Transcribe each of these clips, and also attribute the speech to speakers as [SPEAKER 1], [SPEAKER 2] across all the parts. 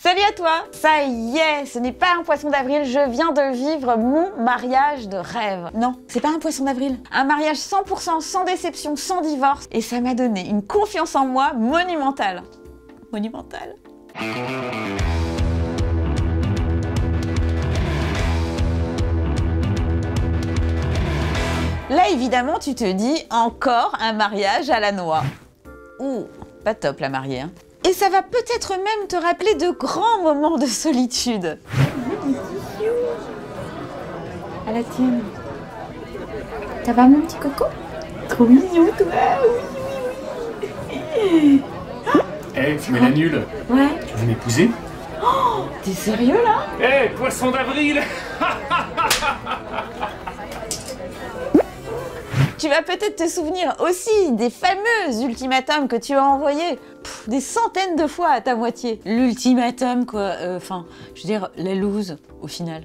[SPEAKER 1] Salut à toi! Ça y est, ce n'est pas un poisson d'avril, je viens de vivre mon mariage de rêve. Non, c'est pas un poisson d'avril. Un mariage 100% sans déception, sans divorce. Et ça m'a donné une confiance en moi monumentale. Monumentale? Là, évidemment, tu te dis, encore un mariage à la noix. Ouh, pas top la mariée, hein. Et ça va peut-être même te rappeler de grands moments de solitude.
[SPEAKER 2] À la tienne. Ça va mon petit coco? Trop mignon toi. Oui.
[SPEAKER 3] Eh, tu mets la nulle.
[SPEAKER 2] Ouais.
[SPEAKER 3] Tu veux m'épouser?
[SPEAKER 2] Oh, t'es sérieux là?
[SPEAKER 3] Eh, poisson d'avril.
[SPEAKER 1] Tu vas peut-être te souvenir aussi des fameux ultimatums que tu as envoyés des centaines de fois à ta moitié. L'ultimatum quoi, enfin, je veux dire, la loose au final.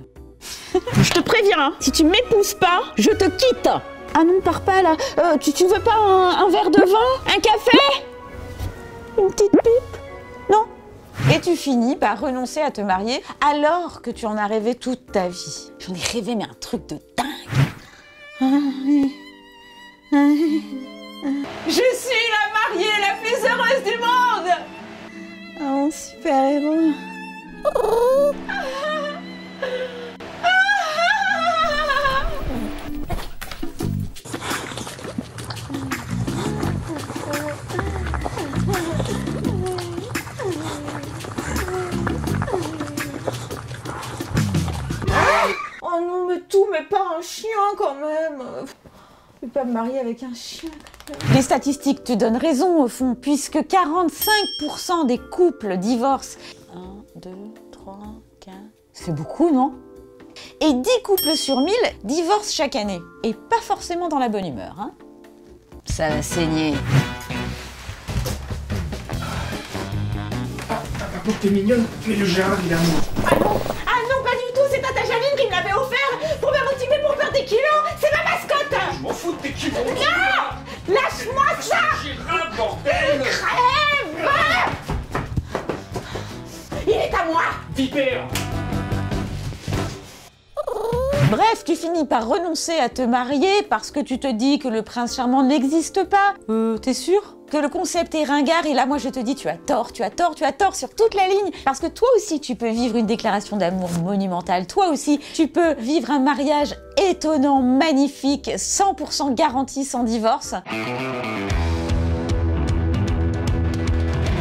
[SPEAKER 1] Je te préviens, hein, si tu m'épouses pas, je te quitte. Ah non, pars pas là. Tu veux pas un verre de vin? Un café? Une petite pipe? Non? Et tu finis par renoncer à te marier alors que tu en as rêvé toute ta vie. J'en ai rêvé mais un truc de dingue. Je suis la mariée la plus heureuse du monde! Oh, super héros. Oh non, mais tout, mais pas un chien quand même. Je ne peux pas me marier avec un chien. Les statistiques te donnent raison au fond, puisque 45% des couples divorcent. 1, 2, 3, 4... C'est beaucoup, non? Et 10 couples sur 1000 divorcent chaque année. Et pas forcément dans la bonne humeur, hein. Ça va saigner.
[SPEAKER 3] Par contre, t'es mignonne, mais le Gérard, il est à moi.
[SPEAKER 1] Ah non, pas du tout, c'est Tata Janine qui me l'avait offert pour me motiver pour perdre des kilos. C'est ma mascotte.
[SPEAKER 3] Je m'en fous de tes kilos.
[SPEAKER 1] Non! Lâche-moi ça!
[SPEAKER 3] Gérard, bordel!
[SPEAKER 1] Crève! Il est à moi!
[SPEAKER 3] Vipère!
[SPEAKER 1] Bref, tu finis par renoncer à te marier parce que tu te dis que le prince charmant n'existe pas. T'es sûr? Que le concept est ringard et là moi je te dis tu as tort, tu as tort, tu as tort sur toute la ligne parce que toi aussi tu peux vivre une déclaration d'amour monumentale, toi aussi tu peux vivre un mariage étonnant, magnifique, 100% garanti sans divorce.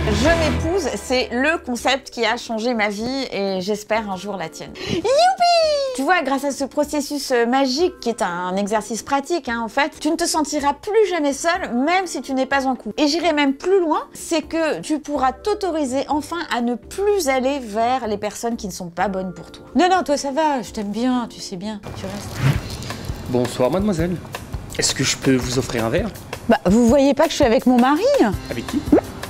[SPEAKER 1] Je m'épouse, c'est le concept qui a changé ma vie et j'espère un jour la tienne. Youpi! Tu vois, grâce à ce processus magique qui est un exercice pratique, hein, en fait, tu ne te sentiras plus jamais seule, même si tu n'es pas en couple. Et j'irai même plus loin, c'est que tu pourras t'autoriser enfin à ne plus aller vers les personnes qui ne sont pas bonnes pour toi. Non, toi ça va, je t'aime bien, tu sais bien, tu restes.
[SPEAKER 3] Bonsoir, mademoiselle. Est-ce que je peux vous offrir un verre?
[SPEAKER 1] Bah, vous voyez pas que je suis avec mon mari?
[SPEAKER 3] Avec qui?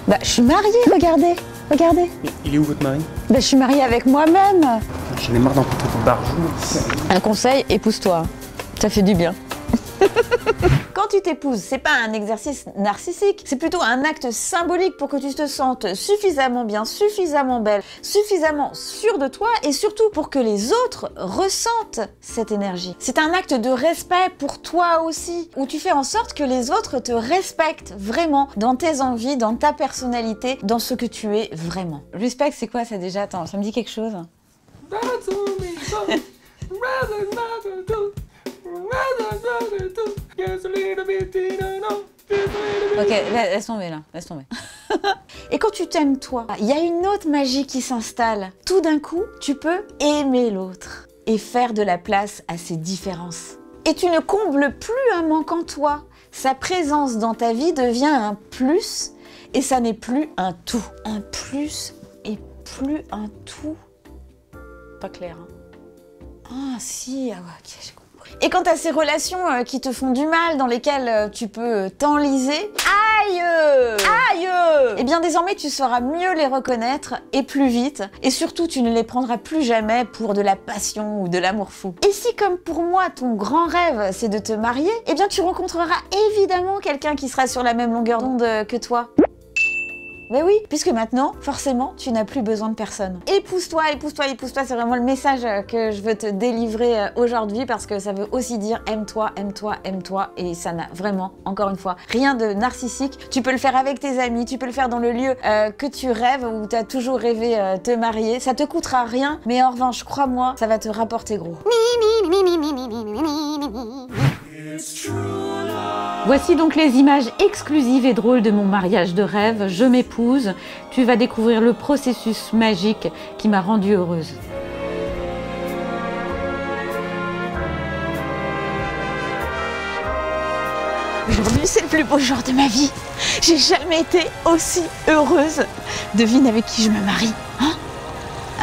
[SPEAKER 1] Bah, je suis mariée, regardez, regardez.
[SPEAKER 3] Il est où votre mari?
[SPEAKER 1] Bah, je suis mariée avec moi-même.
[SPEAKER 3] J'en ai marre d'emporter vos barjoux.
[SPEAKER 1] Un conseil, épouse-toi. Ça fait du bien. Quand tu t'épouses, c'est pas un exercice narcissique, c'est plutôt un acte symbolique pour que tu te sentes suffisamment bien, suffisamment belle, suffisamment sûre de toi et surtout pour que les autres ressentent cette énergie. C'est un acte de respect pour toi aussi, où tu fais en sorte que les autres te respectent vraiment dans tes envies, dans ta personnalité, dans ce que tu es vraiment. Respect, c'est quoi ça déjà? Attends, ça me dit quelque chose? Ok, laisse tomber là, laisse tomber. Et quand tu t'aimes toi, il y a une autre magie qui s'installe. Tout d'un coup, tu peux aimer l'autre et faire de la place à ses différences. Et tu ne combles plus un manque en toi. Sa présence dans ta vie devient un plus et ça n'est plus un tout. Un plus et plus un tout. Pas clair, hein? Ah si, ah ouais, ok, j'ai compris. Et quant à ces relations qui te font du mal, dans lesquelles tu peux t'enliser, aïe! Aïe! Eh bien désormais tu sauras mieux les reconnaître et plus vite. Et surtout tu ne les prendras plus jamais pour de la passion ou de l'amour fou. Et si comme pour moi ton grand rêve c'est de te marier, eh bien tu rencontreras évidemment quelqu'un qui sera sur la même longueur d'onde que toi. Mais oui, puisque maintenant, forcément, tu n'as plus besoin de personne. Épouse-toi, épouse-toi, épouse-toi, c'est vraiment le message que je veux te délivrer aujourd'hui parce que ça veut aussi dire aime-toi, aime-toi, aime-toi et ça n'a vraiment, encore une fois, rien de narcissique. Tu peux le faire avec tes amis, tu peux le faire dans le lieu que tu rêves où tu as toujours rêvé te marier. Ça te coûtera rien, mais en revanche, crois-moi, ça va te rapporter gros. Voici donc les images exclusives et drôles de mon mariage de rêve. Je m'épouse. Tu vas découvrir le processus magique qui m'a rendue heureuse. Aujourd'hui, c'est le plus beau jour de ma vie. J'ai jamais été aussi heureuse. Devine avec qui je me marie, hein?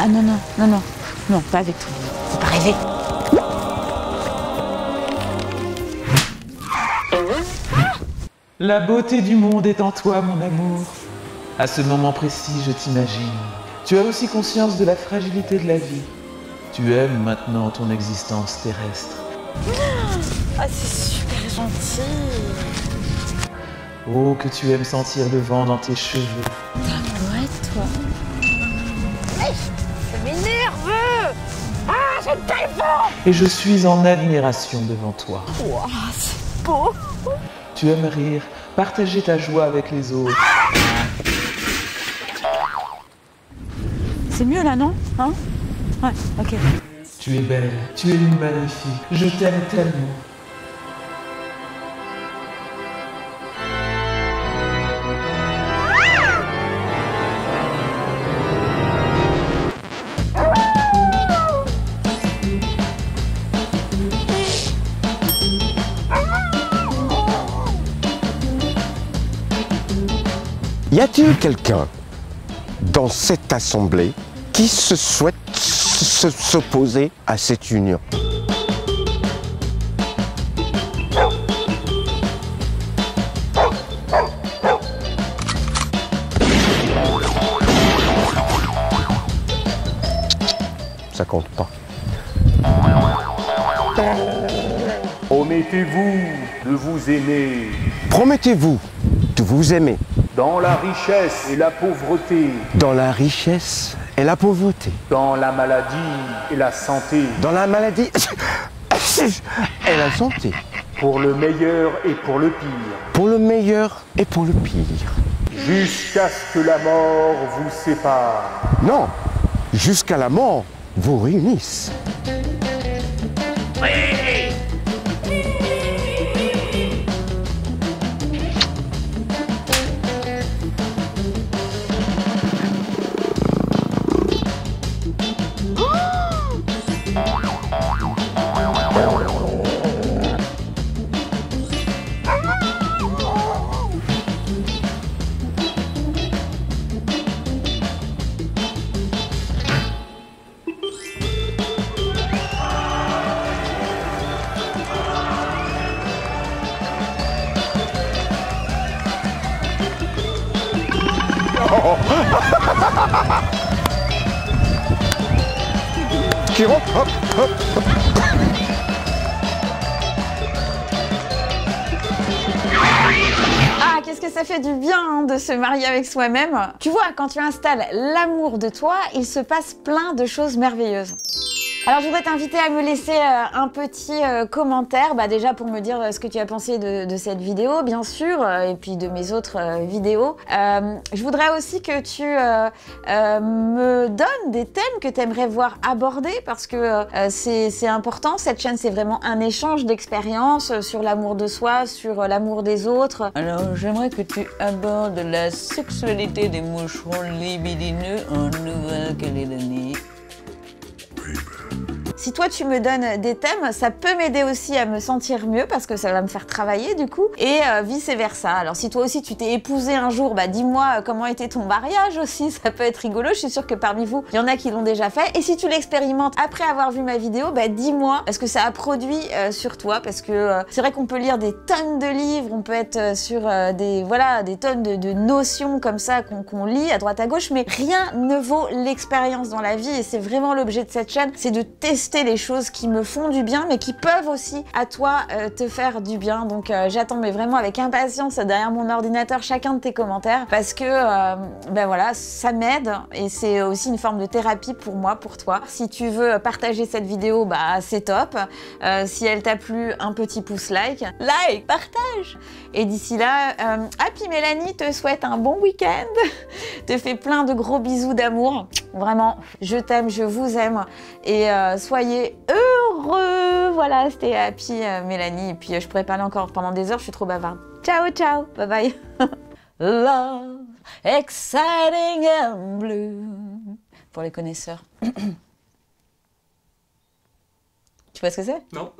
[SPEAKER 1] Ah non, non, non, non. Non, pas avec toi. Faut pas rêver.
[SPEAKER 4] La beauté du monde est en toi, mon amour. À ce moment précis, je t'imagine. Tu as aussi conscience de la fragilité de la vie. Tu aimes maintenant ton existence terrestre.
[SPEAKER 1] Ah, c'est super gentil.
[SPEAKER 4] Oh, que tu aimes sentir le vent dans tes cheveux.
[SPEAKER 1] Ouais, toi. Ça m'énerve. Ah, j'aime pas le vent.
[SPEAKER 4] Et je suis en admiration devant toi.
[SPEAKER 1] Wow, c'est beau.
[SPEAKER 4] Tu aimes rire, partager ta joie avec les autres.
[SPEAKER 1] C'est mieux là, non? Hein? Ouais, ok.
[SPEAKER 4] Tu es belle, tu es une magnifique. Je t'aime tellement.
[SPEAKER 5] Y a-t-il quelqu'un dans cette assemblée qui se souhaite s'opposer à cette union? Ça compte pas.
[SPEAKER 6] Promettez-vous de vous aimer
[SPEAKER 5] Promettez-vous de vous aimer
[SPEAKER 6] dans la richesse et la pauvreté,
[SPEAKER 5] dans la richesse et la pauvreté,
[SPEAKER 6] dans la maladie et la santé,
[SPEAKER 5] dans la maladie et la santé,
[SPEAKER 6] pour le meilleur et pour le pire,
[SPEAKER 5] pour le meilleur et pour le pire.
[SPEAKER 6] jusqu'à ce que la mort vous sépare.
[SPEAKER 5] Non, jusqu'à la mort vous réunisse. Qui rentre, hop, hop, hop.
[SPEAKER 1] Ah, qu'est-ce que ça fait du bien hein, de se marier avec soi-même. Tu vois, quand tu installes l'amour de toi, il se passe plein de choses merveilleuses. Alors je voudrais t'inviter à me laisser un petit commentaire, déjà pour me dire ce que tu as pensé de cette vidéo bien sûr, et puis de mes autres vidéos. Je voudrais aussi que tu me donnes des thèmes que tu aimerais voir abordés parce que c'est important. Cette chaîne c'est vraiment un échange d'expériences sur l'amour de soi, sur l'amour des autres. Alors j'aimerais que tu abordes la sexualité des moucherons libidineux en Nouvelle-Calédonie. Si toi tu me donnes des thèmes, ça peut m'aider aussi à me sentir mieux parce que ça va me faire travailler du coup et vice versa. Alors si toi aussi tu t'es épousé un jour, dis-moi comment était ton mariage aussi, ça peut être rigolo. Je suis sûre que parmi vous, il y en a qui l'ont déjà fait. Et si tu l'expérimentes après avoir vu ma vidéo, dis-moi ce que ça a produit sur toi parce que c'est vrai qu'on peut lire des tonnes de livres, on peut être sur des tonnes de notions comme ça qu'on lit à droite à gauche, mais rien ne vaut l'expérience dans la vie et c'est vraiment l'objet de cette chaîne, c'est de tester poster les choses qui me font du bien, mais qui peuvent aussi à toi te faire du bien. Donc j'attends mais vraiment avec impatience derrière mon ordinateur chacun de tes commentaires parce que ben voilà, ça m'aide et c'est aussi une forme de thérapie pour moi, pour toi. Si tu veux partager cette vidéo, bah c'est top. Si elle t'a plu, un petit pouce like, partage. Et d'ici là, Happy Mélanie te souhaite un bon week-end, te fait plein de gros bisous d'amour. Vraiment, je t'aime, je vous aime et soyez heureux. Voilà, c'était Happy Mélanie. Et puis je pourrais parler encore pendant des heures, je suis trop bavarde. Ciao, ciao, bye bye. Love, exciting and blue. Pour les connaisseurs. Tu vois ce que c'est?
[SPEAKER 3] Non.